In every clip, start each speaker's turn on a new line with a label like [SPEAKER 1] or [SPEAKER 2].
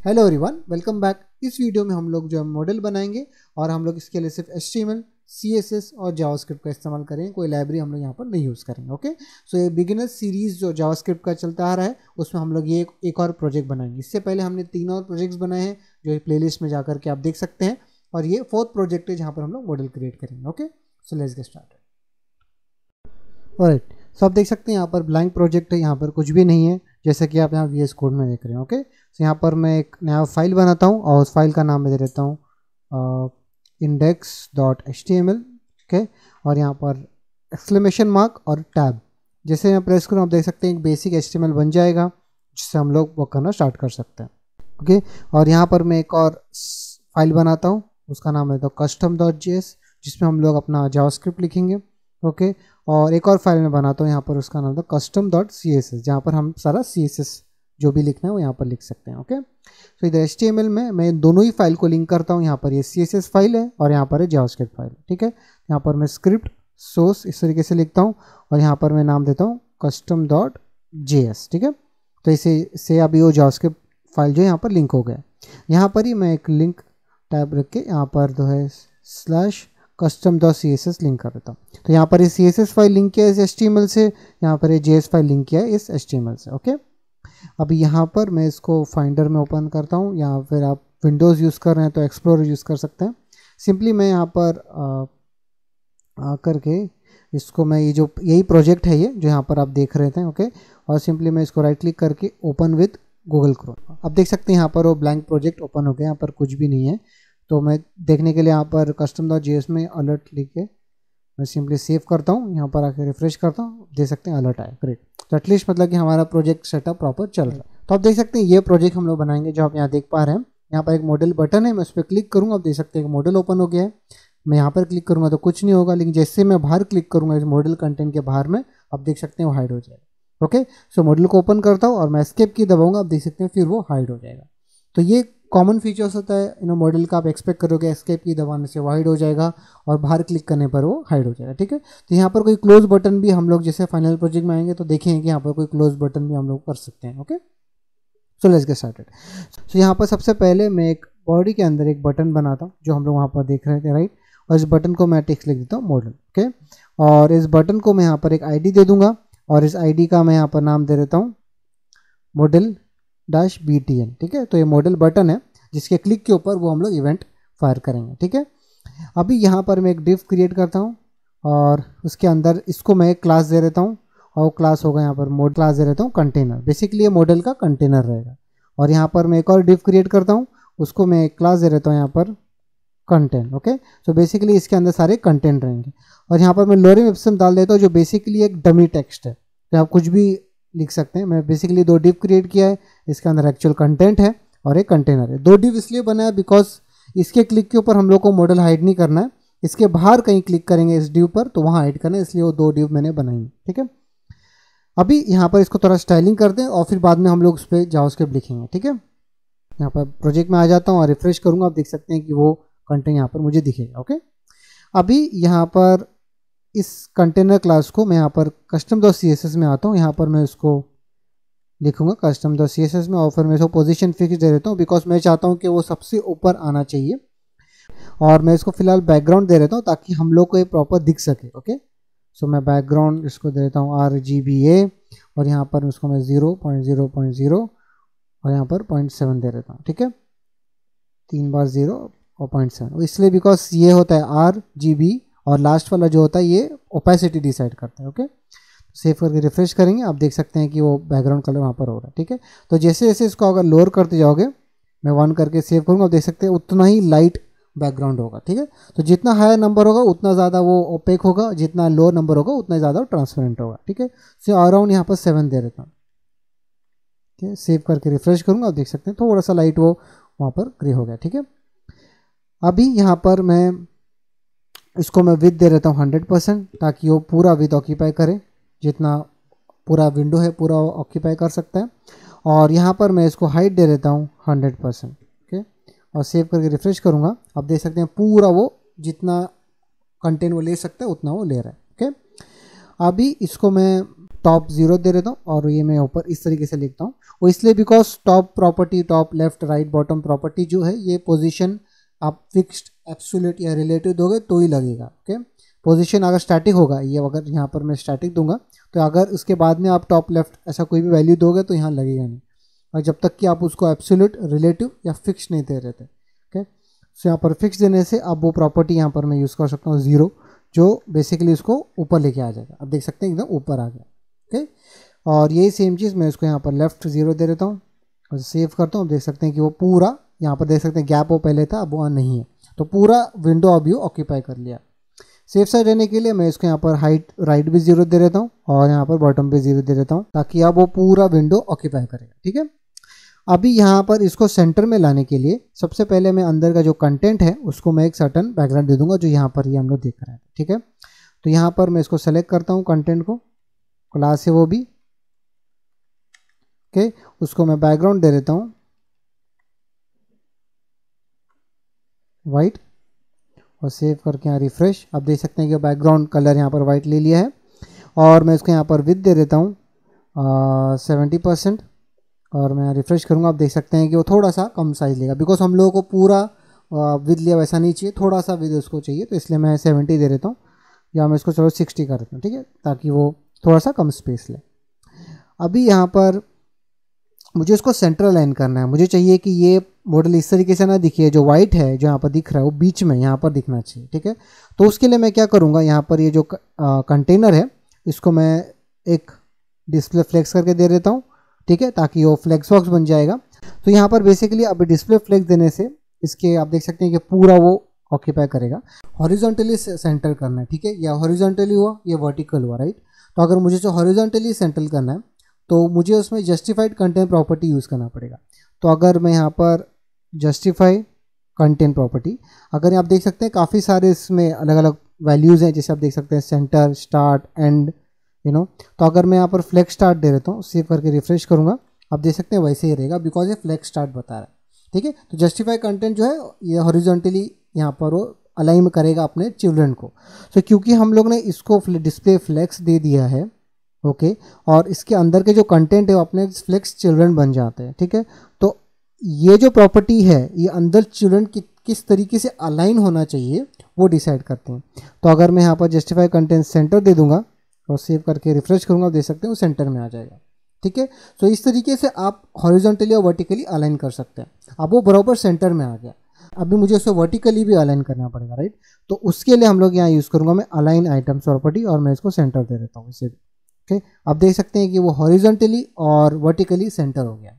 [SPEAKER 1] Hello everyone, welcome back. इस video में हम लोग जो है मॉडल बनाएंगे और हम लोग इसके लिए सिर्फ HTML, CSS और जावास्क्रिप्ट का इस्तेमाल करेंगे। कोई लाइब्रेरी हम लोग यहाँ पर नहीं यूज़ करेंगे। ओके, सो ये बिगिनर सीरीज़ जो जावास्क्रिप्ट का चलता आ रहा है उसमें हम लोग ये एक और प्रोजेक्ट बनाएंगे। इससे पहले हमने 3 और प्रोजेक्ट्स बनाए हैं जो प्लेलिस्ट में जाकर के आप देख सकते हैं, और ये 4th प्रोजेक्ट है जहाँ पर हम लोग मॉडल क्रिएट करेंगे। Okay, so let's get started. Alright, so आप देख सकते हैं यहाँ पर ब्लैंक प्रोजेक्ट है, यहाँ पर कुछ भी नहीं है, जैसे कि आप यहाँ VS कोड में देख रहे हैं। ओके, तो यहाँ पर मैं एक नया फाइल बनाता हूँ और उस फाइल का नाम मैं दे देता हूँ index.html। ओके, और यहाँ पर एक्सक्लेमेशन मार्क और टैब जैसे मैं प्रेस करूँ आप देख सकते हैं एक बेसिक HTML बन जाएगा जिससे हम लोग वर्क करना स्टार्ट कर सकते हैं। ओके, और यहाँ पर मैं एक और फाइल बनाता हूँ, उसका नाम है custom.js जिसमें हम लोग अपना जावास्क्रिप्ट लिखेंगे। ओके, और एक और फाइल में बनाता हूँ यहाँ पर, उसका नाम था custom.css जहाँ पर हम सारा CSS जो भी लिखना है वो यहाँ पर लिख सकते हैं। ओके, तो इधर HTML में मैं दोनों ही फाइल को लिंक करता हूँ। यहाँ पर ये CSS फाइल है और यहाँ पर है जावास्क्रिप्ट फाइल। ठीक है, यहाँ पर मैं स्क्रिप्ट सोर्स इस तरीके से लिखता हूँ और यहाँ पर मैं नाम देता हूँ custom.js। ठीक है, तो इसे अभी वो जावास्क्रिप्ट फाइल जो यहाँ पर लिंक हो गया। यहाँ पर ही मैं एक लिंक टैब रख के यहाँ पर जो है /custom.css लिंक कर देता हूँ। तो यहाँ पर ये CSS फाइल लिंक किया है इस HTML से, यहाँ पर ये JS फाइल लिंक किया है इस HTML से। ओके, अभी यहाँ पर मैं इसको फाइंडर में ओपन करता हूँ, या फिर आप विंडोज़ यूज़ कर रहे हैं तो एक्सप्लोरर यूज़ कर सकते हैं। सिंपली मैं यहाँ पर आकर के इसको मैं यही प्रोजेक्ट है ये जो यहाँ पर आप देख रहे थे। ओके, और सिंपली मैं इसको राइट क्लिक करके ओपन विद गूगल क्रोम। अब देख सकते हैं यहाँ पर वो ब्लैंक प्रोजेक्ट ओपन हो गया, यहाँ पर कुछ भी नहीं है। तो मैं देखने के लिए यहाँ पर custom.js में अलर्ट लिख के मैं सिंपली सेव करता हूँ, यहाँ पर आकर रिफ्रेश करता हूँ, देख सकते हैं अलर्ट आया। ग्रेट, तो एटलीस्ट मतलब कि हमारा प्रोजेक्ट सेटअप प्रॉपर चल रहा है। तो आप देख सकते हैं ये प्रोजेक्ट हम लोग बनाएंगे जो आप यहाँ देख पा रहे हैं। यहाँ पर एक मॉडल बटन है, मैं उस पर क्लिक करूँगा, आप देख सकते हैं मॉडल ओपन हो गया है। मैं यहाँ पर क्लिक करूँगा तो कुछ नहीं होगा, लेकिन जैसे मैं बाहर क्लिक करूँगा इस मॉडल कंटेंट के बाहर में, आप देख सकते हैं वो हाइड हो जाएगा। ओके, सो मॉडल को ओपन करता हूँ और मैं एस्केप की दबाऊंगा, आप देख सकते हैं फिर वो हाइड हो जाएगा। तो ये कॉमन फीचर्स होता है मॉडल का, आप एक्सपेक्ट करोगे एस्केप की दबाने से वो हाइड हो जाएगा और बाहर क्लिक करने पर वो हाइड हो जाएगा। ठीक है, तो यहाँ पर कोई क्लोज बटन भी हम लोग जैसे फाइनल प्रोजेक्ट में आएंगे तो देखेंगे कि यहाँ पर कोई क्लोज बटन भी हम लोग कर सकते हैं। Okay, so let's get started. So यहाँ पर सबसे पहले मैं एक बॉडी के अंदर एक बटन बनाता हूँ जो हम लोग वहाँ पर देख रहे थे, राइट। और इस बटन को मैं टेक्स्ट लिख देता हूँ मॉडल। ओके, और इस बटन को मैं यहाँ पर एक ID दे दूंगा और इस ID का मैं यहाँ पर नाम दे देता हूँ model-btn। ठीक है, तो ये मॉडल बटन है जिसके क्लिक के ऊपर वो हम लोग इवेंट फायर करेंगे। ठीक है, अभी यहाँ पर मैं एक डिव क्रिएट करता हूँ और उसके अंदर इसको मैं एक क्लास दे देता हूँ, और वो क्लास होगा यहाँ पर मोड क्लास दे देता हूँ कंटेनर। बेसिकली ये मॉडल का कंटेनर रहेगा। और यहाँ पर मैं एक और डिव क्रिएट करता हूँ, उसको मैं एक क्लास दे देता हूँ यहाँ पर कंटेंट। ओके, तो बेसिकली इसके अंदर सारे कंटेंट रहेंगे। और यहाँ पर मैं लोरेम इप्सम डाल देता हूँ जो बेसिकली एक डमी टेक्स्ट है, तो आप कुछ भी लिख सकते हैं। मैं बेसिकली 2 डिव क्रिएट किया है, इसके अंदर एक्चुअल कंटेंट है और एक कंटेनर है। 2 डिव इसलिए बनाया बिकॉज इसके क्लिक के ऊपर हम लोग को मॉडल हाइड नहीं करना है, इसके बाहर कहीं क्लिक करेंगे इस डिव पर तो वहाँ हाइड करना है, इसलिए वो 2 डिव मैंने बनाई है। ठीक है, अभी यहाँ पर इसको थोड़ा स्टाइलिंग कर दें और फिर बाद में हम लोग उस पर जावास्क्रिप्ट लिखेंगे। ठीक है, यहाँ पर प्रोजेक्ट में आ जाता हूँ और रिफ्रेश करूँगा, आप देख सकते हैं कि वो कंटेंट यहाँ पर मुझे दिखेगा। ओके, अभी यहाँ पर इस कंटेनर क्लास को मैं यहाँ पर custom.css में आता हूँ, यहाँ पर मैं उसको लिखूंगा custom.css में और फिर मैं इसको पोजीशन फिक्स दे देता हूँ बिकॉज मैं चाहता हूँ कि वो सबसे ऊपर आना चाहिए। और मैं इसको फिलहाल बैकग्राउंड दे देता हूँ ताकि हम लोग को ये प्रॉपर दिख सके। ओके, सो मैं बैकग्राउंड इसको दे देता हूँ RGBA और यहाँ पर उसको मैं 0.0.0 और यहाँ पर 0.7 दे देता हूँ। ठीक है, 3 बार 0 और 0.7, इसलिए बिकॉज ये होता है RGB और लास्ट वाला जो होता है ये ओपेसिटी डिसाइड करता है। ओके, सेव करके रिफ्रेश करेंगे, आप देख सकते हैं कि वो बैकग्राउंड कलर वहाँ पर हो रहा है। ठीक है, तो जैसे जैसे इसको अगर लोअर करते जाओगे, मैं 1 करके सेव करूँगा, आप देख सकते हैं उतना ही लाइट बैकग्राउंड होगा। ठीक है, तो जितना हायर नंबर होगा उतना ज़्यादा वो ओपेक होगा, जितना लोअर नंबर होगा उतना ज़्यादा ट्रांसपेरेंट होगा। ठीक है, सो अराउंड यहाँ पर 7 दे देता हूँ। ठीक है, सेव करके रिफ्रेश करूँगा, आप देख सकते हैं थोड़ा सा लाइट वो वहाँ पर ग्रे हो गया। ठीक है, अभी यहाँ पर मैं इसको मैं विथ दे देता हूँ 100% ताकि वो पूरा विथ ऑक्यूपाई करे, जितना पूरा विंडो है पूरा ऑक्यूपाई कर सकता है। और यहाँ पर मैं इसको हाइट दे देता हूँ 100%। ओके, और सेव करके रिफ्रेश करूँगा, आप देख सकते हैं पूरा वो जितना कंटेंट वो ले सकता है उतना वो ले रहा है। ओके, अभी इसको मैं टॉप 0 दे देता हूँ और ये मैं ऊपर इस तरीके से लिखता हूँ। वो इसलिए because top property, top left right bottom property जो है ये पोजीशन आप फिक्स्ड एब्सोल्यूट या रिलेटिव दोगे तो ही लगेगा। ओके, पोजीशन अगर स्टैटिक होगा, ये अगर यहाँ पर मैं स्टैटिक दूंगा तो अगर उसके बाद में आप टॉप लेफ्ट ऐसा कोई भी वैल्यू दोगे तो यहाँ लगेगा नहीं, और जब तक कि आप उसको एब्सोल्यूट, रिलेटिव या फिक्स नहीं दे रहे थे। ओके, सो यहाँ पर फिक्स देने से अब वो प्रॉपर्टी यहाँ पर मैं यूज़ कर सकता हूँ 0, जो बेसिकली उसको ऊपर लेके आ जाएगा। अब देख सकते हैं एकदम ऊपर आ गया। ओके, और यही सेम चीज़ मैं इसको यहाँ पर लेफ्ट 0 दे देता हूँ और सेव करता हूँ। अब देख सकते हैं कि वो पूरा यहाँ पर देख सकते हैं गैप वो पहले था, अब वो नहीं है, तो पूरा विंडो अभी वो ऑक्यूपाई कर लिया। सेफ साइड रहने के लिए मैं इसको यहाँ पर हाइट राइट भी 0 दे देता हूँ और यहाँ पर बॉटम भी 0 दे देता हूँ, ताकि अब वो पूरा विंडो ऑक्यूपाई करेगा। ठीक है, अभी यहाँ पर इसको सेंटर में लाने के लिए सबसे पहले मैं अंदर का जो कंटेंट है उसको मैं एक सर्टन बैकग्राउंड दे दूंगा, जो यहाँ पर ये हम लोग देख रहे हैं। ठीक है, तो यहाँ पर मैं इसको सेलेक्ट करता हूँ, कंटेंट को, क्लास है वो भी। ओके, उसको मैं बैकग्राउंड दे देता हूँ वाइट और सेव करके यहाँ रिफ्रेश। आप देख सकते हैं कि बैकग्राउंड कलर यहाँ पर वाइट ले लिया है। और मैं इसको यहाँ पर विथ दे देता हूँ 70% और मैं रिफ्रेश करूँगा। आप देख सकते हैं कि वो थोड़ा सा कम साइज लेगा, बिकॉज हम लोगों को पूरा विथ लिया वैसा नहीं चाहिए, थोड़ा सा विथ उसको चाहिए, तो इसलिए मैं 70 दे देता हूँ, या मैं इसको चलो 60 कर देता हूँ। ठीक है, ताकि वो थोड़ा सा कम स्पेस ले। अभी यहाँ पर मुझे इसको सेंटर अलाइन करना है। मुझे चाहिए कि ये मॉडल इस तरीके से ना दिखे, जो वाइट है जो यहाँ पर दिख रहा है वो बीच में यहाँ पर दिखना चाहिए। ठीक है, तो उसके लिए मैं क्या करूँगा, यहाँ पर ये जो कंटेनर है इसको मैं एक डिस्प्ले फ्लेक्स करके दे देता हूँ। ठीक है, ताकि वो फ्लेक्स बॉक्स बन जाएगा। तो यहाँ पर बेसिकली अब डिस्प्ले फ्लेक्स देने से इसके आप देख सकते हैं कि पूरा वो ऑक्यूपाई करेगा। हॉरिजॉन्टली सेंटर करना है। ठीक है, या हॉरिजॉन्टली हुआ या वर्टिकल हुआ, राइट। तो अगर मुझे जो हॉरिजॉन्टली सेंटर करना है तो मुझे उसमें जस्टिफाइड कंटेंट प्रॉपर्टी यूज़ करना पड़ेगा। तो अगर मैं यहाँ पर जस्टिफाई कंटेंट प्रॉपर्टी, अगर आप देख सकते हैं काफ़ी सारे इसमें अलग अलग वैल्यूज़ हैं, जैसे आप देख सकते हैं सेंटर, स्टार्ट, एंड, तो अगर मैं यहाँ पर फ्लेक्स स्टार्ट दे देता हूँ, सेव करके रिफ्रेश करूँगा, आप देख सकते हैं वैसे ही रहेगा, बिकॉज ये फ्लेक्स स्टार्ट बता रहा है। ठीक है, तो जस्टिफाई कंटेंट जो है ये हॉरिजॉन्टली यहाँ पर वो अलाइन करेगा अपने चिल्ड्रन को। तो क्योंकि हम लोग ने इसको डिस्प्ले फ्लेक्स दे दिया है, ओके, और इसके अंदर के जो कंटेंट है वो अपने फ्लेक्स चिल्ड्रन बन जाते हैं। ठीक है, तो ये जो प्रॉपर्टी है ये अंदर चिल्ड्रन किस तरीके से अलाइन होना चाहिए वो डिसाइड करते हैं। तो अगर मैं यहाँ पर जस्टिफाई कंटेंट सेंटर दे दूंगा और सेव करके रिफ्रेश करूँगा, देख सकते हैं वो सेंटर में आ जाएगा। ठीक है, तो इस तरीके से आप हॉरिजॉन्टली और वर्टिकली अलाइन कर सकते हैं। अब वो बराबर सेंटर में आ गया। अभी मुझे उसको वर्टिकली भी अलाइन करना पड़ेगा, राइट। तो उसके लिए हम लोग यहाँ यूज़ करूँगा मैं अलाइन आइटम्स प्रॉपर्टी, और मैं इसको सेंटर दे देता हूँ इसे भी। ओके, आप देख सकते हैं कि वो हॉरिजॉन्टली और वर्टिकली सेंटर हो गया।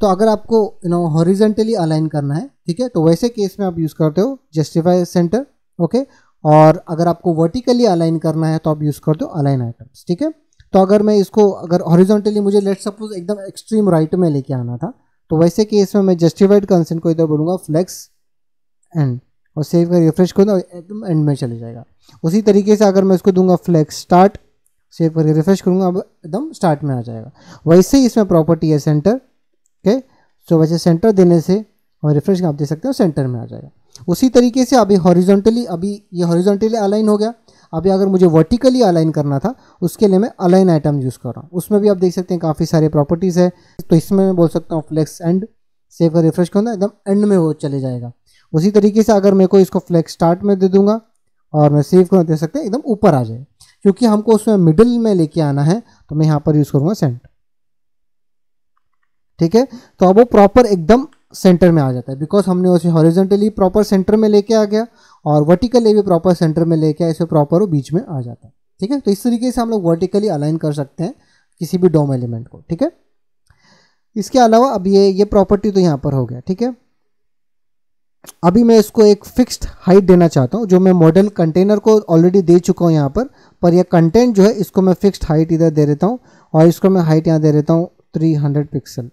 [SPEAKER 1] तो अगर आपको हॉरिजॉन्टली अलाइन करना है, ठीक है, तो वैसे केस में आप यूज़ करते हो जस्टिफाई सेंटर। ओके, और अगर आपको वर्टिकली अलाइन करना है तो आप यूज़ करते हो अलाइन आइटम्स। ठीक है, तो अगर मैं इसको अगर हॉरिजॉन्टली मुझे लेट सपोज एकदम एक्सट्रीम राइट में लेके आना था, तो वैसे केस में मैं जस्टिफाइड कंसेंट को इधर बोलूँगा फ्लेक्स एंड, और सेव कर रिफ्रेश करूँगा, एकदम एंड में चले जाएगा। उसी तरीके से अगर मैं इसको दूंगा फ्लेक्स स्टार्ट, सेव करके रिफ्रेश करूँगा, अब एकदम स्टार्ट में आ जाएगा। वैसे ही इसमें प्रॉपर्टी है सेंटर। ओके, सो वैसे सेंटर देने से और रिफ्रेश आप दे सकते हो सेंटर में आ जाएगा। उसी तरीके से अभी हॉरिजॉन्टली, अभी ये हॉरिजॉन्टली अलाइन हो गया। अभी अगर मुझे वर्टिकली अलाइन करना था उसके लिए मैं अलाइन आइटम यूज़ कर रहा हूँ। उसमें भी आप देख सकते हैं काफ़ी सारे प्रॉपर्टीज़ है। तो इसमें मैं बोल सकता हूँ फ्लेक्स एंड, सेव कर रिफ्रेश करूँगा, एकदम एंड में वो चले जाएगा। उसी तरीके से अगर मेरे को इसको फ्लेक्स स्टार्ट में दे दूंगा और मैं सेव कर दे सकते हैं, एकदम ऊपर आ जाए। क्योंकि हमको उसमें मिडिल में लेके आना है तो मैं यहाँ पर यूज़ करूँगा सेंटर। ठीक है, तो अब वो प्रॉपर एकदम सेंटर में आ जाता है, बिकॉज हमने उसे हॉरिजॉन्टली प्रॉपर सेंटर में लेके आ गया और वर्टिकली भी प्रॉपर सेंटर में लेके आए, इसे प्रॉपर वो बीच में आ जाता है। ठीक है, तो इस तरीके से हम लोग वर्टिकली अलाइन कर सकते हैं किसी भी डोम एलिमेंट को। ठीक है, इसके अलावा अब ये प्रॉपर्टी तो यहाँ पर हो गया। ठीक है, अभी मैं इसको एक फिक्स्ड हाइट देना चाहता हूँ, जो मैं मॉडल कंटेनर को ऑलरेडी दे चुका हूँ यहाँ पर यह कंटेंट जो है इसको मैं फिक्स्ड हाइट इधर दे देता हूँ और इसको मैं हाइट यहाँ दे देता हूँ 300 पिक्सल।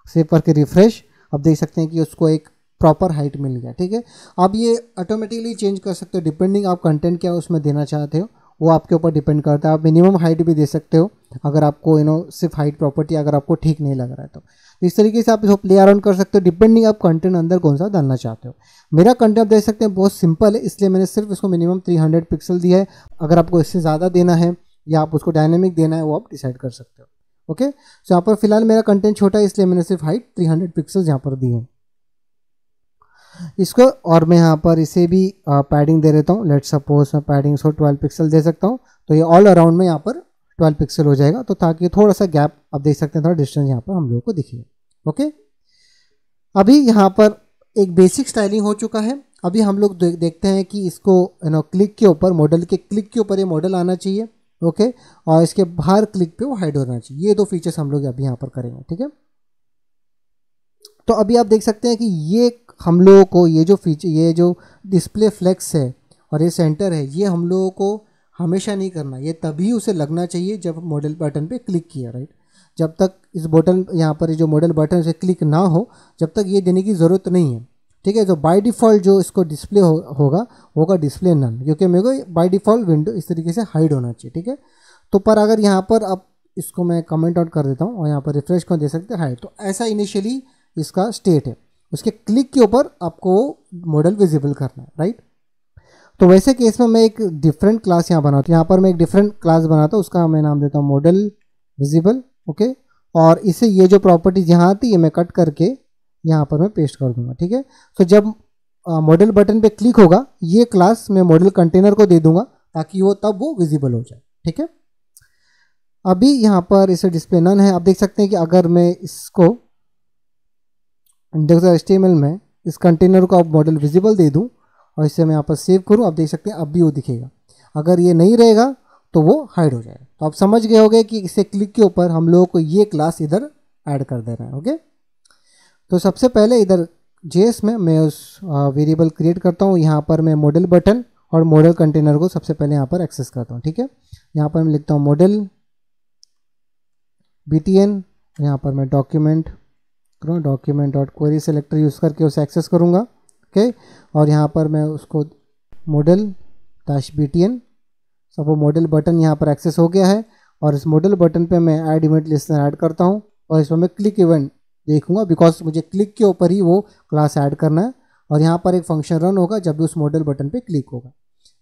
[SPEAKER 1] सेव करके रिफ्रेश, अब देख सकते हैं कि उसको एक प्रॉपर हाइट मिल गया। ठीक है, अब ये ऑटोमेटिकली चेंज कर सकते हो डिपेंडिंग आप कंटेंट क्या उसमें देना चाहते हो, वो आपके ऊपर डिपेंड करता है। आप मिनिमम हाइट भी दे सकते हो अगर आपको सिर्फ हाइट प्रॉपर्टी अगर आपको ठीक नहीं लग रहा है तो इस तरीके से आप इसको प्ले अराउंड कर सकते हो डिपेंडिंग आप कंटेंट अंदर कौन सा डालना चाहते हो। मेरा कंटेंट आप देख सकते हैं बहुत सिंपल है, इसलिए मैंने सिर्फ इसको मिनिमम 300 पिक्सल दिया है। अगर आपको इससे ज़्यादा देना है या आप उसको डायनेमिक देना है वो आप डिसाइड कर सकते हो। ओके, सो यहाँ पर फिलहाल मेरा कंटेंट छोटा है इसलिए मैंने सिर्फ हाइट 300 पिक्सल्स यहाँ पर दी है इसको, और मैं यहाँ पर इसे भी पैडिंग दे देता हूँ। लेट सपोज मैं पैडिंग इसको 12 पिक्सल दे सकता हूँ, तो ये ऑल अराउंड में यहाँ पर 12 पिक्सल हो जाएगा, तो ताकि थोड़ा सा गैप आप देख सकते हैं, थोड़ा डिस्टेंस यहाँ पर हम लोगों को दिखेगा। ओके, अभी यहाँ पर एक बेसिक स्टाइलिंग हो चुका है। अभी हम लोग देखते हैं कि इसको क्लिक के ऊपर, मॉडल के क्लिक के ऊपर ये मॉडल आना चाहिए। ओके, और इसके बाहर क्लिक पे वो हाइड होना चाहिए। ये दो फीचर्स हम लोग अभी यहाँ पर करेंगे। ठीक है, तो अभी आप देख सकते हैं कि ये हम लोगों को ये जो फीचर, ये जो डिस्प्ले फ्लेक्स है और ये सेंटर है, ये हम लोगों को हमेशा नहीं करना। ये तभी उसे लगना चाहिए जब मॉडल बटन पे क्लिक किया, राइट। जब तक इस बटन यहाँ पर जो मॉडल बटन से क्लिक ना हो, जब तक ये देने की ज़रूरत नहीं है। ठीक है, तो बाय डिफ़ॉल्ट जो इसको डिस्प्ले होगा डिस्प्ले नन, क्योंकि मेरे को बाय डिफ़ॉल्ट विंडो इस तरीके से हाइड होना चाहिए। ठीक है, तो पर अगर यहाँ पर अब इसको मैं कमेंट आउट कर देता हूँ और यहाँ पर रिफ्रेश को दे सकते हैं हाइड, तो ऐसा इनिशियली इसका स्टेट है। उसके क्लिक के ऊपर आपको मॉडल विजिबल करना है, राइट। तो वैसे केस में मैं एक डिफरेंट क्लास यहाँ बनाता हूँ। यहाँ पर मैं एक डिफरेंट क्लास बनाता हूँ, उसका मैं नाम देता हूँ मॉडल विजिबल। ओके, और इसे ये जो प्रॉपर्टीज यहाँ आती है मैं कट करके यहाँ पर मैं पेस्ट कर दूंगा। ठीक है, तो जब मॉडल बटन पे क्लिक होगा ये क्लास मैं मॉडल कंटेनर को दे दूंगा ताकि वो तब वो विजिबल हो जाए। ठीक है, अभी यहाँ पर इसे डिस्प्ले नन है। आप देख सकते हैं कि अगर मैं इसको index.html में इस कंटेनर को अब मॉडल विजिबल दे दूं और इसे मैं यहाँ पर सेव करूं, आप देख सकते हैं अब भी वो दिखेगा। अगर ये नहीं रहेगा तो वो हाइड हो जाएगा। तो आप समझ गए होंगे कि इसे क्लिक के ऊपर हम लोगों को ये क्लास इधर ऐड कर देना है। ओके, तो सबसे पहले इधर JS में मैं उस वेरिएबल क्रिएट करता हूँ। यहाँ पर मैं मॉडल बटन और मॉडल कंटेनर को सबसे पहले यहाँ पर एक्सेस करता हूँ। ठीक है, यहाँ पर मैं लिखता हूँ मॉडल btn, यहाँ पर मैं डॉक्यूमेंट.क्वेरी सेलेक्टर यूज़ करके उसे एक्सेस करूँगा। ओके, और यहाँ पर मैं उसको model-btn, सब वो मॉडल बटन यहाँ पर एक्सेस हो गया है। और इस मॉडल बटन पे मैं ऐड इवेंट लिस्टनर ऐड करता हूँ और इसमें मैं क्लिक इवेंट देखूंगा, बिकॉज मुझे क्लिक के ऊपर ही वो क्लास ऐड करना है। और यहाँ पर एक फंक्शन रन होगा जब भी उस मॉडल बटन पे क्लिक होगा।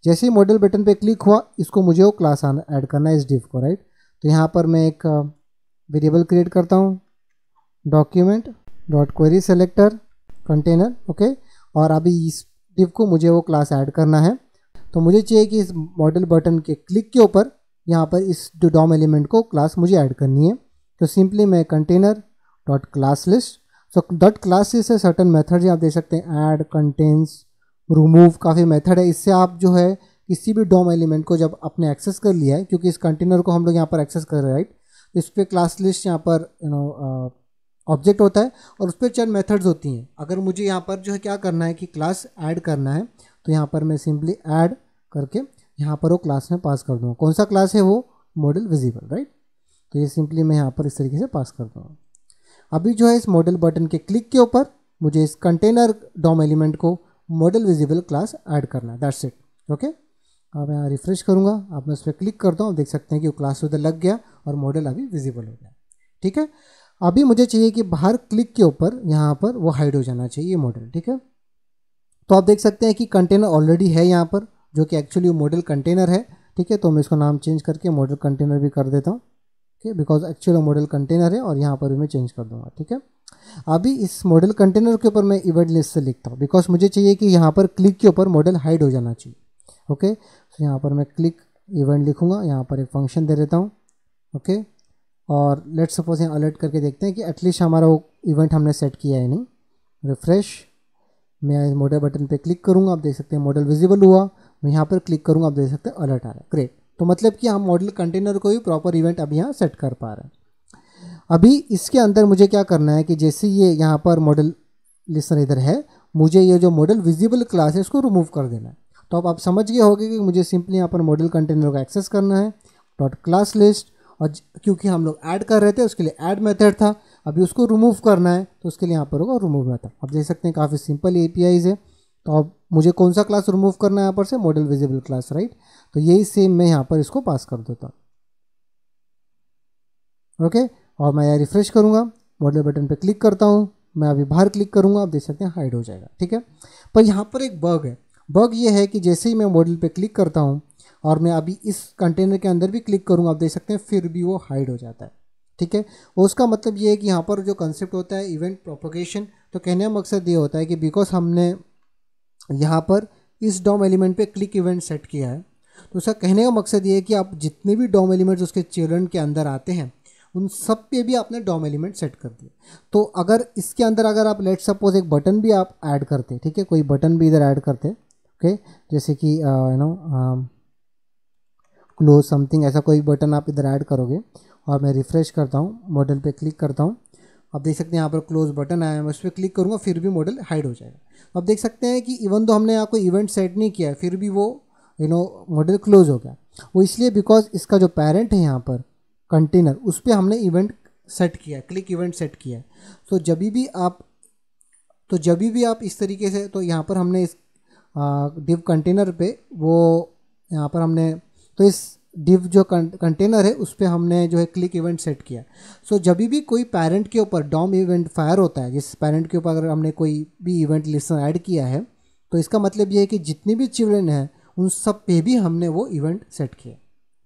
[SPEAKER 1] जैसे ही मॉडल बटन पे क्लिक हुआ इसको मुझे वो क्लास ऐड करना है इस डिव को, राइट। तो यहाँ पर मैं एक वेरिएबल क्रिएट करता हूँ document.query selector कंटेनर। ओके, और अभी इस डिव को मुझे वो क्लास ऐड करना है। तो मुझे चाहिए कि इस मॉडल बटन के क्लिक के ऊपर यहाँ पर इस डॉम एलिमेंट को क्लास मुझे ऐड करनी है। तो सिंपली मैं container dot class list, so dot class list से सर्टन मेथड आप देख सकते हैं, ऐड, कंटेंस, रिमूव, काफ़ी मेथड है। इससे आप जो है किसी भी डॉम एलिमेंट को जब आपने एक्सेस कर लिया है, क्योंकि इस कंटेनर को हम लोग यहाँ पर एक्सेस कर रहे हैं, राइट, इस पर क्लास लिस्ट यहाँ पर ऑब्जेक्ट होता है और उस पर चंद मेथड्स होती हैं। अगर मुझे यहाँ पर जो है क्या करना है कि क्लास ऐड करना है, तो यहाँ पर मैं सिंपली ऐड करके यहाँ पर वो क्लास में पास कर दूँगा। कौन सा क्लास है वो मॉडल विजिबल, राइट। तो ये सिंपली मैं यहाँ पर इस तरीके से पास कर दूँगा। अभी जो है इस मॉडल बटन के क्लिक के ऊपर मुझे इस कंटेनर डॉम एलिमेंट को मॉडल विजिबल क्लास ऐड करना है, दैट्स इट। ओके, अब मैं रिफ्रेश करूँगा, अब मैं उस पर क्लिक करता हूँ, देख सकते हैं कि वो क्लास उधर लग गया और मॉडल अभी विजिबल हो गया। ठीक है, अभी मुझे चाहिए कि बाहर क्लिक के ऊपर यहाँ पर वो हाइड हो जाना चाहिए मॉडल। ठीक है, तो आप देख सकते हैं कि कंटेनर ऑलरेडी है यहाँ पर, जो कि एक्चुअली मॉडल कंटेनर है। ठीक है, तो मैं इसको नाम चेंज करके मॉडल कंटेनर भी कर देता हूँ। ठीक है, बिकॉज एक्चुअली मॉडल कंटेनर है और यहाँ पर भी मैं चेंज कर दूँगा। ठीक है, अभी इस मॉडल कंटेनर के ऊपर मैं इवेंट लिस्ट से लिखता हूँ, बिकॉज मुझे चाहिए कि यहाँ पर क्लिक के ऊपर मॉडल हाइड हो जाना चाहिए। ओके, तो यहाँ पर मैं क्लिक इवेंट लिखूँगा, यहाँ पर एक फंक्शन दे देता हूँ। ओके, और लेट्स सपोज यहाँ अलर्ट करके देखते हैं कि एटलीस्ट हमारा वो इवेंट हमने सेट किया है नहीं। रिफ्रेश, मैं मॉडल बटन पे क्लिक करूँगा, आप देख सकते हैं मॉडल विजिबल हुआ। मैं यहाँ पर क्लिक करूँगा, आप देख सकते हैं अलर्ट आ रहा है। ग्रेट, तो मतलब कि हम मॉडल कंटेनर को ही प्रॉपर इवेंट अभी यहाँ सेट कर पा रहे हैं। अभी इसके अंदर मुझे क्या करना है कि जैसे ये यहाँ पर मॉडल लिस्टनर इधर है, मुझे ये जो मॉडल विजिबल क्लास है इसको रिमूव कर देना है। तो अब आप समझ गए होंगे कि मुझे सिंपली यहाँ पर मॉडल कंटेनर को एक्सेस करना है डॉट क्लास लिस्ट, और क्योंकि हम लोग ऐड कर रहे थे उसके लिए ऐड मेथड था, अभी उसको रिमूव करना है तो उसके लिए यहाँ पर होगा रिमूव मेथड। आप देख सकते हैं काफ़ी सिंपल APIs है। तो अब मुझे कौन सा क्लास रिमूव करना है यहाँ पर से, मॉडल विजिबल क्लास, राइट। तो यही सेम मैं यहाँ पर इसको पास कर देता हूँ। ओके, और मैं यहाँ रिफ्रेश करूँगा, मॉडल बटन पे क्लिक करता हूँ, मैं अभी बाहर क्लिक करूँगा, आप देख सकते हैं हाइड हो जाएगा। ठीक है, पर यहाँ पर एक बग है। बग ये है कि जैसे ही मैं मॉडल पे क्लिक करता हूँ और मैं अभी इस कंटेनर के अंदर भी क्लिक करूँगा, आप देख सकते हैं फिर भी वो हाइड हो जाता है। ठीक है, उसका मतलब ये है कि यहाँ पर जो कंसेप्ट होता है इवेंट प्रोपोगेशन, तो कहने का मकसद ये होता है कि बिकॉज हमने यहाँ पर इस डॉम एलिमेंट पे क्लिक इवेंट सेट किया है, तो उसका कहने का मकसद ये है कि आप जितने भी डॉम एलिमेंट्स उसके चिल्ड्रन के अंदर आते हैं उन सब पे भी आपने डॉम एलिमेंट सेट कर दिया। तो अगर इसके अंदर अगर आप लेट सपोज एक बटन भी आप ऐड करते, ठीक है, कोई बटन भी इधर ऐड करते, ओके, जैसे कि क्लोज समथिंग, ऐसा कोई बटन आप इधर ऐड करोगे और मैं रिफ्रेश करता हूँ, मॉडल पे क्लिक करता हूँ, आप देख सकते हैं यहाँ पर क्लोज बटन आया है, मैं उस पर क्लिक करूँगा फिर भी मॉडल हाइड हो जाएगा। अब देख सकते हैं कि इवन तो हमने यहाँ कोई इवेंट सेट नहीं किया है फिर भी वो मॉडल क्लोज हो गया। वो इसलिए बिकॉज इसका जो पेरेंट है यहाँ पर कंटेनर, उस पर हमने इवेंट सेट किया, क्लिक इवेंट सेट किया। तो जब भी आप इस तरीके से, तो यहाँ पर हमने इस डिव कंटेनर पे वो यहाँ पर हमने, तो इस डिव जो कंटेनर है उस पर हमने जो है क्लिक इवेंट सेट किया। सो जब भी कोई पेरेंट के ऊपर डॉम इवेंट फायर होता है, जिस पेरेंट के ऊपर अगर हमने कोई भी इवेंट लिस्टनर ऐड किया है, तो इसका मतलब ये है कि जितने भी चिल्ड्रन हैं उन सब पे भी हमने वो इवेंट सेट किया।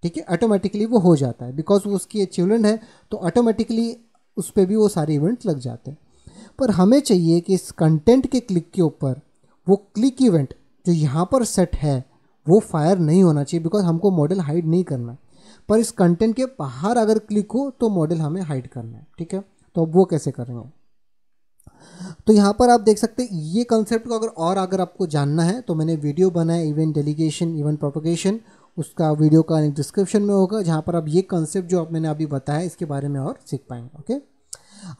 [SPEAKER 1] ठीक है, ऑटोमेटिकली वो हो जाता है बिकॉज वो उसके चिल्ड्रन है, तो ऑटोमेटिकली उस पर भी वो सारे इवेंट लग जाते हैं। पर हमें चाहिए कि इस कंटेंट के क्लिक के ऊपर वो क्लिक इवेंट जो यहाँ पर सेट है वो फायर नहीं होना चाहिए, बिकॉज हमको मॉडल हाइड नहीं करना है। पर इस कंटेंट के बाहर अगर क्लिक हो तो मॉडल हमें हाइड करना है। ठीक है, तो अब वो कैसे करेंगे, तो यहाँ पर आप देख सकते हैं ये कंसेप्ट को अगर आपको जानना है तो मैंने वीडियो बनाया इवेंट डेलीगेशन इवेंट प्रोपोगेशन, उसका वीडियो का लिंक डिस्क्रिप्शन में होगा, जहाँ पर आप ये कंसेप्ट जो मैंने अभी बताया इसके बारे में और सीख पाएंगे। ओके,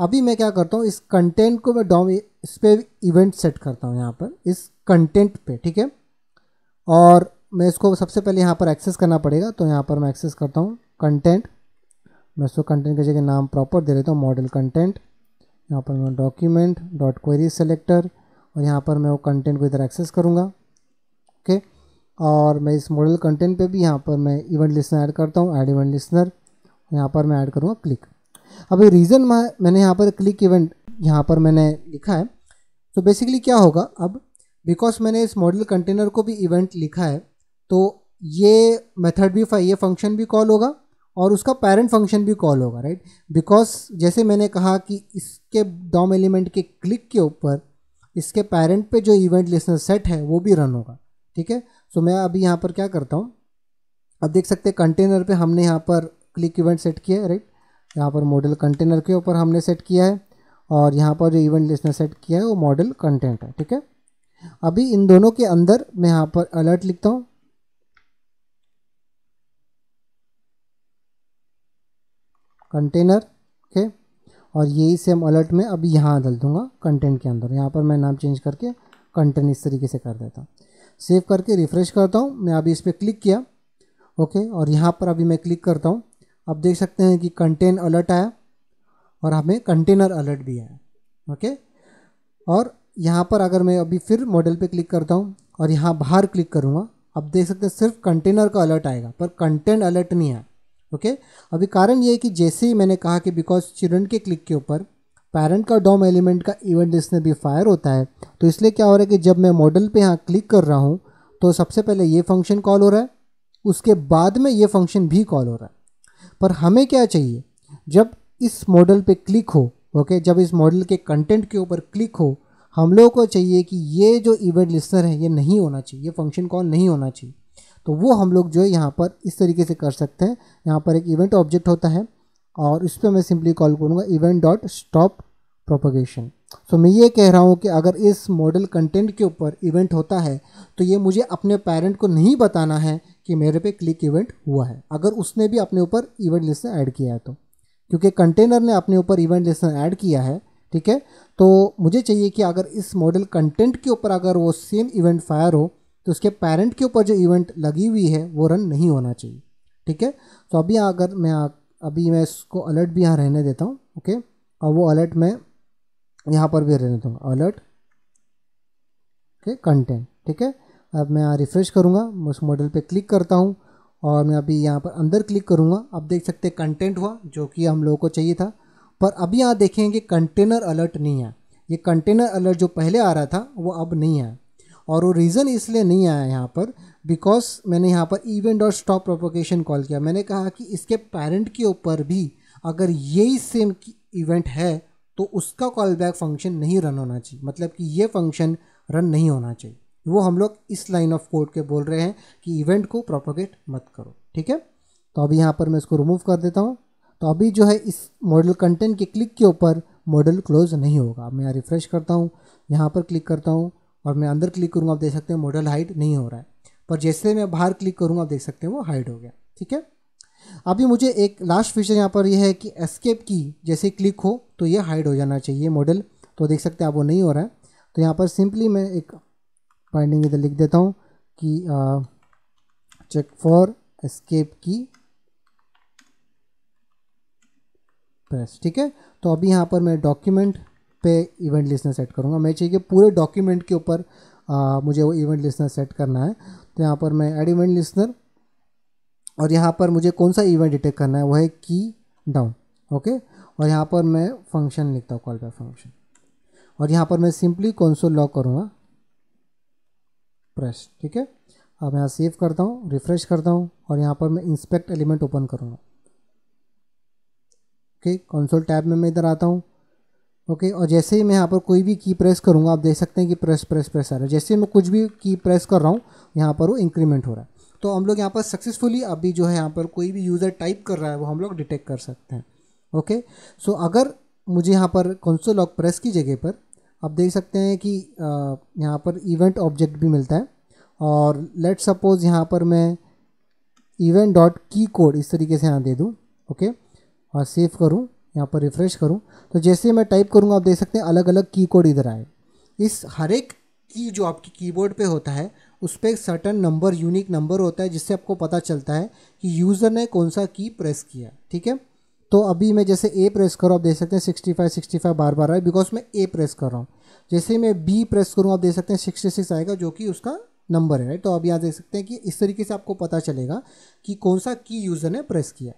[SPEAKER 1] अभी मैं क्या करता हूँ, इस कंटेंट को मैं डॉम इस पर इवेंट सेट करता हूँ यहाँ पर इस कंटेंट पे। ठीक है, और मैं इसको सबसे पहले यहाँ पर एक्सेस करना पड़ेगा, तो यहाँ पर मैं एक्सेस करता हूँ कंटेंट, मैं इसको कंटेंट की जगह नाम प्रॉपर दे देता हूँ मॉडल कंटेंट, यहाँ पर मैं डॉक्यूमेंट डॉट क्वेरी सेलेक्टर, और यहाँ पर मैं वो कंटेंट को इधर एक्सेस करूँगा। ओके, और मैं इस मॉडल कंटेंट पे भी यहाँ पर मैं इवेंट लिस्टनर ऐड करता हूँ, ऐड इवेंट लिस्टनर, यहाँ पर मैं ऐड करूँगा क्लिक। अभी रीज़न मैंने यहाँ पर क्लिक इवेंट यहाँ पर मैंने लिखा है, तो बेसिकली क्या होगा, अब बिकॉज मैंने इस मॉडल कंटेनर को भी इवेंट लिखा है, तो ये मेथड भी ये फंक्शन भी कॉल होगा और उसका पेरेंट फंक्शन भी कॉल होगा, राइट। बिकॉज जैसे मैंने कहा कि इसके डॉम एलिमेंट के क्लिक के ऊपर इसके पेरेंट पे जो इवेंट लिस्टनर सेट है वो भी रन होगा। ठीक है, सो मैं अभी यहाँ पर क्या करता हूँ, अब देख सकते हैं कंटेनर पे हमने यहाँ पर क्लिक इवेंट सेट किया है, राइट। यहाँ पर मॉडल कंटेनर के ऊपर हमने सेट किया है और यहाँ पर जो इवेंट लिस्टनर सेट किया है वो मॉडल कंटेंट है। ठीक है, अभी इन दोनों के अंदर मैं यहाँ पर अलर्ट लिखता हूँ, कंटेनर। ओके, और यही सेम अलर्ट में अभी यहाँ डाल दूंगा कंटेंट के अंदर, यहाँ पर मैं नाम चेंज करके कंटेंट इस तरीके से कर देता हूँ। सेव करके रिफ्रेश करता हूँ, मैं अभी इस पर क्लिक किया। ओके, और यहाँ पर अभी मैं क्लिक करता हूँ, अब देख सकते हैं कि कंटेंट अलर्ट आया और हमें कंटेनर अलर्ट भी आया। ओके, और यहाँ पर अगर मैं अभी फिर मॉडल पे क्लिक करता हूँ और यहाँ बाहर क्लिक करूँगा, अब देख सकते हैं सिर्फ कंटेनर का अलर्ट आएगा पर कंटेंट अलर्ट नहीं आया। ओके, अभी कारण ये है कि जैसे ही मैंने कहा कि बिकॉज चिल्ड्रन के क्लिक के ऊपर पेरेंट का डॉम एलिमेंट का इवेंट लिस्टनर भी फायर होता है, तो इसलिए क्या हो रहा है कि जब मैं मॉडल पे यहाँ क्लिक कर रहा हूँ तो सबसे पहले ये फंक्शन कॉल हो रहा है, उसके बाद में ये फंक्शन भी कॉल हो रहा है। पर हमें क्या चाहिए, जब इस मॉडल पे क्लिक हो, ओके, जब इस मॉडल के कंटेंट के ऊपर क्लिक हो, हम लोगों को चाहिए कि ये जो इवेंट लिस्टनर है ये नहीं होना चाहिए, ये फंक्शन कॉल नहीं होना चाहिए। तो वो हम लोग जो है यहाँ पर इस तरीके से कर सकते हैं, यहाँ पर एक इवेंट ऑब्जेक्ट होता है और इस पर मैं सिंपली कॉल करूँगा इवेंट डॉट स्टॉप प्रोपोगेशन। सो मैं ये कह रहा हूँ कि अगर इस मॉडल कंटेंट के ऊपर इवेंट होता है तो ये मुझे अपने पेरेंट को नहीं बताना है कि मेरे पे क्लिक इवेंट हुआ है, अगर उसने भी अपने ऊपर इवेंट लिस्टनर ऐड किया है तो, क्योंकि कंटेनर ने अपने ऊपर इवेंट लिस्टनर ऐड किया है। ठीक है, तो मुझे चाहिए कि अगर इस मॉडल कंटेंट के ऊपर अगर वो सेम इवेंट फायर हो तो उसके पेरेंट के ऊपर जो इवेंट लगी हुई है वो रन नहीं होना चाहिए। ठीक है, तो अभी अगर मैं इसको अलर्ट भी यहाँ रहने देता हूँ। ओके, और वो अलर्ट मैं यहाँ पर भी रहने दूँगा, अलर्ट ओके कंटेंट। ठीक है, अब मैं यहाँ रिफ्रेश करूँगा, मैं उस मॉडल पे क्लिक करता हूँ और मैं अभी यहाँ पर अंदर क्लिक करूँगा। अब देख सकते हैं कंटेंट हुआ जो कि हम लोगों को चाहिए था, पर अभी यहाँ देखेंगे कंटेनर अलर्ट नहीं है। ये कंटेनर अलर्ट जो पहले आ रहा था वो अब नहीं है, और वो रीज़न इसलिए नहीं आया यहाँ पर बिकॉज मैंने यहाँ पर event dot stop propagation call किया। मैंने कहा कि इसके पेरेंट के ऊपर भी अगर यही सेम इवेंट है तो उसका कॉल बैक फंक्शन नहीं रन होना चाहिए, मतलब कि ये फंक्शन रन नहीं होना चाहिए। वो हम लोग इस लाइन ऑफ कोड के बोल रहे हैं कि इवेंट को प्रोपोगेट मत करो, ठीक है। तो अभी यहाँ पर मैं इसको रिमूव कर देता हूँ। तो अभी जो है इस मॉडल कंटेंट के क्लिक के ऊपर मॉडल क्लोज नहीं होगा। अब मैं यहाँ रिफ्रेश करता हूँ, यहाँ पर क्लिक करता हूँ और मैं अंदर क्लिक करूँगा, आप देख सकते हैं मॉडल हाइड नहीं हो रहा है। पर जैसे मैं बाहर क्लिक करूँगा आप देख सकते हैं वो हाइड हो गया, ठीक है। अभी मुझे एक लास्ट फीचर यहाँ पर यह है कि एस्केप की जैसे क्लिक हो तो ये हाइड हो जाना चाहिए मॉडल। तो देख सकते हैं आप वो नहीं हो रहा है। तो यहाँ पर सिंपली मैं एक बाइंडिंग इधर लिख देता हूँ कि चेक फॉर एस्केप की प्रेस, ठीक है। तो अभी यहाँ पर मैं डॉक्यूमेंट पे इवेंट लिस्नर सेट करूँगा। मैं चाहिए पूरे डॉक्यूमेंट के ऊपर मुझे वो इवेंट लिस्नर सेट करना है। तो यहाँ पर मैं ऐड इवेंट लिस्नर और यहाँ पर मुझे कौन सा इवेंट डिटेक्ट करना है वो है की डाउन, ओके। और यहाँ पर मैं फंक्शन लिखता हूँ कॉल बैक फंक्शन और यहाँ पर मैं सिंपली कंसोल लॉग करूँगा प्रेस, ठीक है। अब यहाँ सेव करता हूँ, रिफ्रेश करता हूँ और यहाँ पर मैं इंस्पेक्ट एलिमेंट ओपन करूँगा, ओके। कंसोल टैब में मैं इधर आता हूँ, ओके। और जैसे ही मैं यहाँ पर कोई भी की प्रेस करूँगा आप देख सकते हैं कि प्रेस प्रेस प्रेस आ रहा है। जैसे ही मैं कुछ भी की प्रेस कर रहा हूँ यहाँ पर वो इंक्रीमेंट हो रहा है। तो हम लोग यहाँ पर सक्सेसफुली अभी जो है यहाँ पर कोई भी यूज़र टाइप कर रहा है वो हम लोग डिटेक्ट कर सकते हैं, ओके। सो अगर मुझे यहाँ पर कंसोल लॉग प्रेस की जगह पर आप देख सकते हैं कि यहाँ पर इवेंट ऑब्जेक्ट भी मिलता है। और लेट सपोज यहाँ पर मैं इवेंट डॉट की कोड इस तरीके से यहाँ दे दूँ, ओके। और सेव करूँ, यहाँ पर रिफ्रेश करूँ तो जैसे मैं टाइप करूँगा आप देख सकते हैं अलग अलग की कोड इधर आए। इस हर एक की जो आपकी कीबोर्ड पे होता है उस पर एक सर्टन नंबर, यूनिक नंबर होता है जिससे आपको पता चलता है कि यूज़र ने कौन सा की प्रेस किया, ठीक है। तो अभी मैं जैसे ए प्रेस करूँ आप देख सकते हैं 65 बार बार आए बिकॉज मैं ए प्रेस कर रहा हूँ। जैसे मैं बी प्रेस करूँ आप देख सकते हैं 66 आएगा जो कि उसका नंबर है, राइट। तो अब यहाँ देख सकते हैं कि इस तरीके से आपको पता चलेगा कि कौन सा की यूज़र ने प्रेस किया।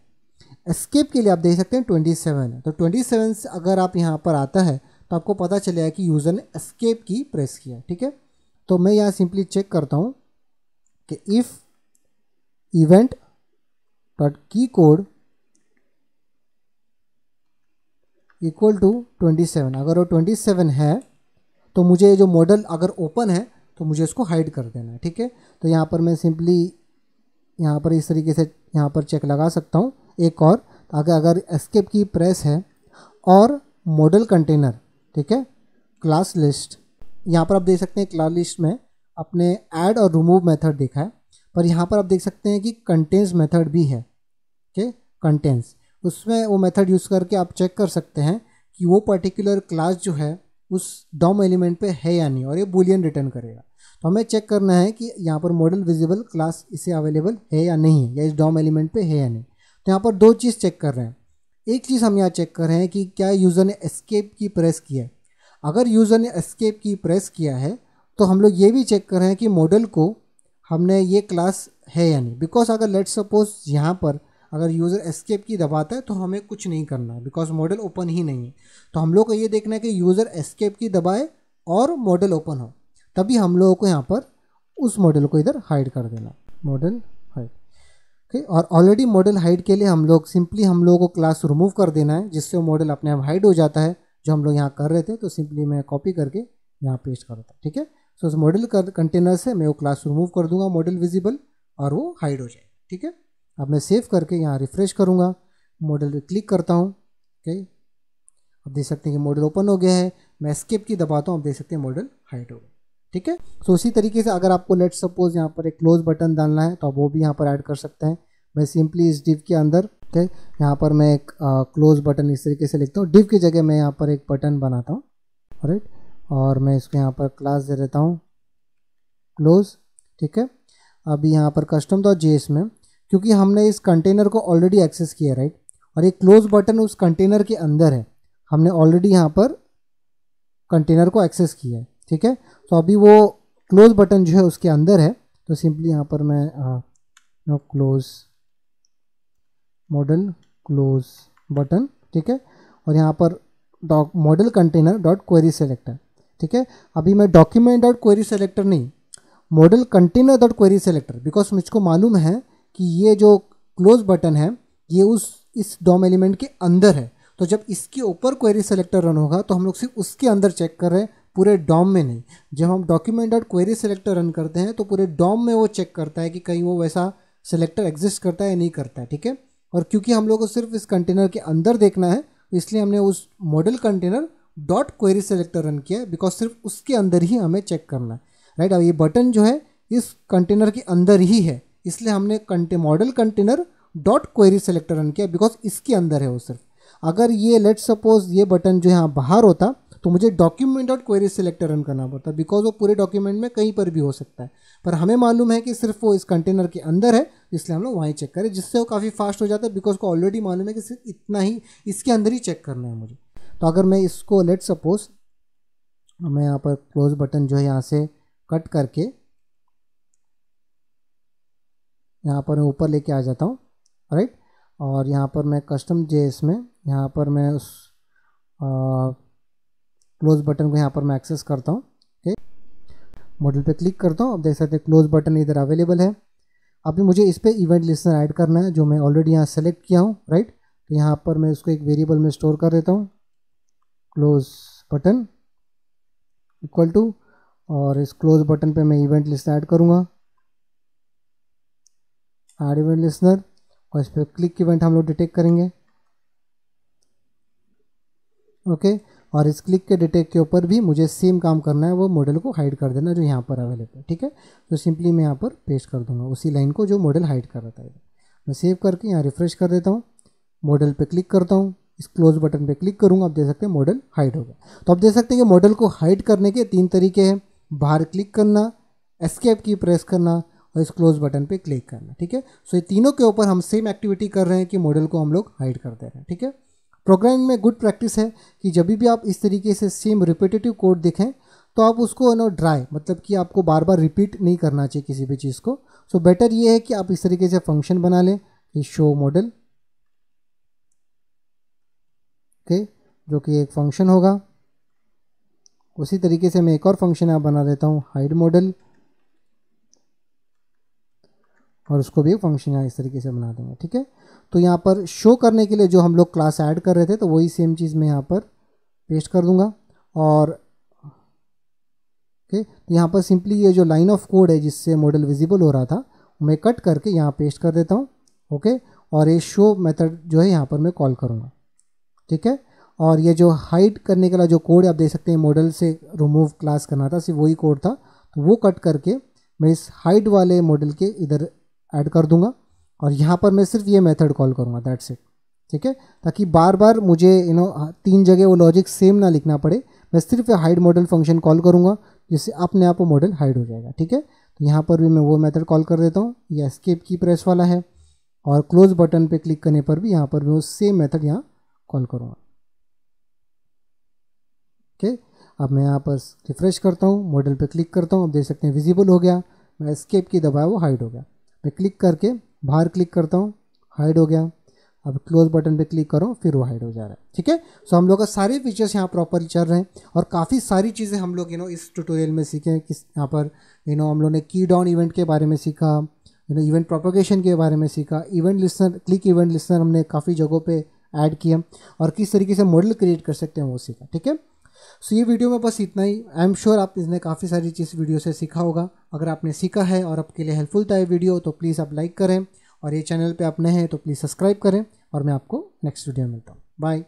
[SPEAKER 1] एस्केप के लिए आप देख सकते हैं 27 है। तो 27 से अगर आप यहाँ पर आता है तो आपको पता चलेगा कि यूज़र ने एस्केप की प्रेस किया, ठीक है। तो मैं यहाँ सिंपली चेक करता हूँ कि इफ़ इवेंट डॉट की कोड इक्वल टू 27, अगर वो 27 है तो मुझे जो मॉडल अगर ओपन है तो मुझे उसको हाइड कर देना है, ठीक है। तो यहाँ पर मैं सिंपली यहाँ पर इस तरीके से यहाँ पर चेक लगा सकता हूँ। एक और अगर एस्केप की प्रेस है और मॉडल कंटेनर, ठीक है, क्लास लिस्ट, यहाँ पर आप देख सकते हैं क्लास लिस्ट में अपने ऐड और रिमूव मेथड देखा है, पर यहाँ पर आप देख सकते हैं कि कंटेंस मेथड भी है, ओके। कंटेंस, उसमें वो मेथड यूज़ करके आप चेक कर सकते हैं कि वो पर्टिकुलर क्लास जो है उस डॉम एलिमेंट पे है या नहीं, और ये बूलियन रिटर्न करेगा। तो हमें चेक करना है कि यहाँ पर मॉडल विजिबल क्लास इसे अवेलेबल है या नहीं है, या इस डॉम एलिमेंट पे है या नहीं। तो यहाँ पर दो चीज़ चेक कर रहे हैं। एक चीज़ हम यहाँ चेक कर रहे हैं कि क्या यूज़र ने एस्केप की प्रेस किया है। अगर यूज़र ने एस्केप की प्रेस किया है तो हम लोग ये भी चेक कर रहे हैं कि मॉडल को हमने ये क्लास है या नहीं। बिकॉज अगर लेट सपोज यहाँ पर अगर यूज़र एस्केप की दबाता है तो हमें कुछ नहीं करना है बिकॉज मॉडल ओपन ही नहीं है। तो हम लोग को ये देखना है कि यूज़र एस्केप की दबाए और मॉडल ओपन हो, तभी हम लोगों को यहाँ पर उस मॉडल को इधर हाइड कर देना, मॉडल हाइड, ओके। और ऑलरेडी मॉडल हाइड के लिए हम लोगों को क्लास रिमूव कर देना है जिससे वो मॉडल अपने आप हाइड हो जाता है जो हम लोग यहाँ कर रहे थे। तो सिंपली मैं कॉपी करके यहाँ पेस्ट कर देता हूँ, ठीक है। सो उस मॉडल कंटेनर से मैं वो क्लास रिमूव कर दूंगा, मॉडल विजिबल, और वो हाइड हो जाएगा, ठीक है। अब मैं सेव करके यहाँ रिफ्रेश करूँगा, मॉडल पे क्लिक करता हूँ, ओके। अब देख सकते हैं कि मॉडल ओपन हो गया है। मैं एस्केप की दबाता हूँ, आप देख सकते हैं मॉडल हाइड हो गया, ठीक है। सो उसी तरीके से अगर आपको लेट सपोज यहाँ पर एक क्लोज बटन डालना है तो आप वो भी यहाँ पर ऐड कर सकते हैं। मैं सिंपली इस डिव के अंदर, ओके, यहाँ पर मैं एक क्लोज बटन इस तरीके से लिखता हूँ। डिव की जगह मैं यहाँ पर एक बटन बनाता हूँ, राइट, और मैं इसको यहाँ पर क्लास दे देता हूँ क्लोज, ठीक है। अभी यहाँ पर custom.js में क्योंकि हमने इस कंटेनर को ऑलरेडी एक्सेस किया, राइट, और एक क्लोज बटन उस कंटेनर के अंदर है, हमने ऑलरेडी यहाँ पर कंटेनर को एक्सेस किया है, ठीक है। तो अभी वो क्लोज बटन जो है उसके अंदर है, तो सिंपली यहाँ पर मैं नो क्लोज मॉडल क्लोज बटन, ठीक है। और यहाँ पर modal container dot query select है, ठीक है। अभी मैं डॉक्यूमेंट डॉट क्वेरी सेलेक्टर नहीं, modal container dot query selector, because मुझको मालूम है कि ये जो क्लोज बटन है ये इस डॉम एलिमेंट के अंदर है, तो जब इसके ऊपर क्वेरी सेलेक्टर रन होगा तो हम लोग सिर्फ उसके अंदर चेक कर रहे हैं, पूरे डॉम में नहीं। जब हम document dot query selector run करते हैं तो पूरे डॉम में वो चेक करता है कि कहीं वो वैसा सेलेक्टर एग्जिस्ट करता है या नहीं करता है, ठीक है। और क्योंकि हम लोग को सिर्फ इस कंटेनर के अंदर देखना है, इसलिए हमने उस model container dot query selector run किया है, बिकॉज सिर्फ उसके अंदर ही हमें चेक करना है, राइट। अब ये बटन जो है इस कंटेनर के अंदर ही है, इसलिए हमने model container dot query selector run किया, बिकॉज इसके अंदर है वो सिर्फ। अगर ये लेट सपोज ये बटन जो यहाँ बाहर होता तो मुझे document dot query selector run करना पड़ता, बिकॉज वो पूरे डॉक्यूमेंट में कहीं पर भी हो सकता है, पर हमें मालूम है कि सिर्फ वो इस कंटेनर के अंदर है, इसलिए हम लोग वहीं चेक करें, जिससे वो काफ़ी फास्ट हो जाता है, बिकॉज को ऑलरेडी मालूम है कि सिर्फ इतना ही इसके अंदर ही चेक करना है मुझे। तो अगर मैं इसको लेट सपोज मैं यहाँ पर क्लोज बटन जो है यहाँ से कट करके यहाँ पर मैं ऊपर लेके आ जाता हूँ, राइट। और यहाँ पर मैं कस्टम जेएस में यहाँ पर मैं उस क्लोज बटन को यहाँ पर मैं एक्सेस करता हूँ, ठीक। मॉडल पे क्लिक करता हूँ, अब देख सकते हैं क्लोज बटन इधर अवेलेबल है। अभी मुझे इस पर इवेंट लिस्टनर ऐड करना है, जो मैं ऑलरेडी यहाँ सेलेक्ट किया हूँ, राइट। तो यहाँ पर मैं उसको एक वेरिएबल में स्टोर कर देता हूँ, क्लोज बटन इक्वल टू, और इस क्लोज बटन पे मैं इवेंट लिस्टनर ऐड करूँगा, ऐड इवेंट लिस्टनर, और इस पर क्लिक इवेंट हम लोग डिटेक्ट करेंगे, ओके। और इस क्लिक के डिटेक्ट के ऊपर भी मुझे सेम काम करना है, वो मॉडल को हाइड कर देना जो यहाँ पर अवेलेबल है, ठीक है। तो सिंपली मैं यहाँ पर पेस्ट कर दूंगा उसी लाइन को जो मॉडल हाइड कर रहा था। मैं सेव करके यहाँ रिफ्रेश कर देता हूँ, मॉडल पे क्लिक करता हूँ, इस क्लोज बटन पे क्लिक करूँगा, आप देख सकते हैं मॉडल हाइड हो गया। तो आप देख सकते हैं कि मॉडल को हाइड करने के 3 तरीके हैं, बाहर क्लिक करना, एस्केप की प्रेस करना और इस क्लोज बटन पे क्लिक करना, ठीक है। सो ये तीनों के ऊपर हम सेम एक्टिविटी कर रहे हैं कि मॉडल को हम लोग हाइड कर दे रहे हैं, ठीक है। प्रोग्रामिंग में गुड प्रैक्टिस है कि जब भी आप इस तरीके से सेम रिपीटेटिव कोड देखें तो आप उसको ड्राई, मतलब कि आपको बार बार रिपीट नहीं करना चाहिए किसी भी चीज़ को। सो बेटर ये है कि आप इस तरीके से फंक्शन बना लें कि शो मॉडल, ओके, जो कि एक फंक्शन होगा। उसी तरीके से मैं एक और फंक्शन यहाँ बना देता हूँ, हाइड मॉडल, और उसको भी एक फंक्शन यहाँ इस तरीके से बना देंगे, ठीक है। तो यहाँ पर शो करने के लिए जो हम लोग क्लास ऐड कर रहे थे, तो वही सेम चीज़ मैं यहाँ पर पेस्ट कर दूंगा। और ओके, तो यहाँ पर सिंपली ये जो लाइन ऑफ कोड है जिससे मॉडल विजिबल हो रहा था, मैं कट करके यहाँ पेस्ट कर देता हूँ, ओके। और ये शो मेथड जो है यहाँ पर मैं कॉल करूँगा, ठीक है। और ये जो हाइड करने के लिए जो कोड आप देख सकते हैं, मॉडल से रिमूव क्लास करना था, सिर्फ वही कोड था, तो वो कट करके मैं इस हाइड वाले मॉडल के इधर ऐड कर दूंगा, और यहाँ पर मैं सिर्फ ये मेथड कॉल करूँगा, दैट्स इट, ठीक है। ताकि बार बार मुझे 3 जगह वो लॉजिक सेम ना लिखना पड़े, मैं सिर्फ हाइड मॉडल फंक्शन कॉल करूँगा, जिससे अपने आप वो मॉडल हाइड हो जाएगा, ठीक है। तो यहाँ पर भी मैं वो मेथड कॉल कर देता हूँ, ये एस्केप की प्रेस वाला है, और क्लोज बटन पे क्लिक करने पर भी यहाँ पर मैं वो सेम मेथड यहाँ कॉल करूँगा, ओके। अब मैं यहाँ पर रिफ्रेश करता हूँ, मॉडल पे क्लिक करता हूँ, अब देख सकते हैं विजिबल हो गया, मैं एस्केप की दबाया वो हाइड हो गया। मैं क्लिक करके बाहर क्लिक करता हूँ, हाइड हो गया। अब क्लोज बटन पे क्लिक करो, फिर वो हाइड हो जा रहा है, ठीक है। सो हम लोग का सारे फीचर्स यहाँ प्रॉपरली चल रहे हैं, और काफ़ी सारी चीज़ें हम लोग इस ट्यूटोरियल में सीखे। किस यहाँ पर हम लोग ने की डाउन इवेंट के बारे में सीखा, इवेंट प्रोपोगेशन के बारे में सीखा, event listener, click event listener हमने काफ़ी जगहों पे ऐड किया, और किस तरीके से मॉडल क्रिएट कर सकते हैं वो सीखा, ठीक है। सो ये वीडियो में बस इतना ही। आई एम श्योर आप इसने काफ़ी सारी चीज़ वीडियो से सीखा होगा। अगर आपने सीखा है और आपके लिए हेल्पफुल था ये वीडियो, तो प्लीज़ आप लाइक करें, और ये चैनल पे आप नए हैं तो प्लीज़ सब्सक्राइब करें, और मैं आपको नेक्स्ट वीडियो में मिलता हूँ। बाय।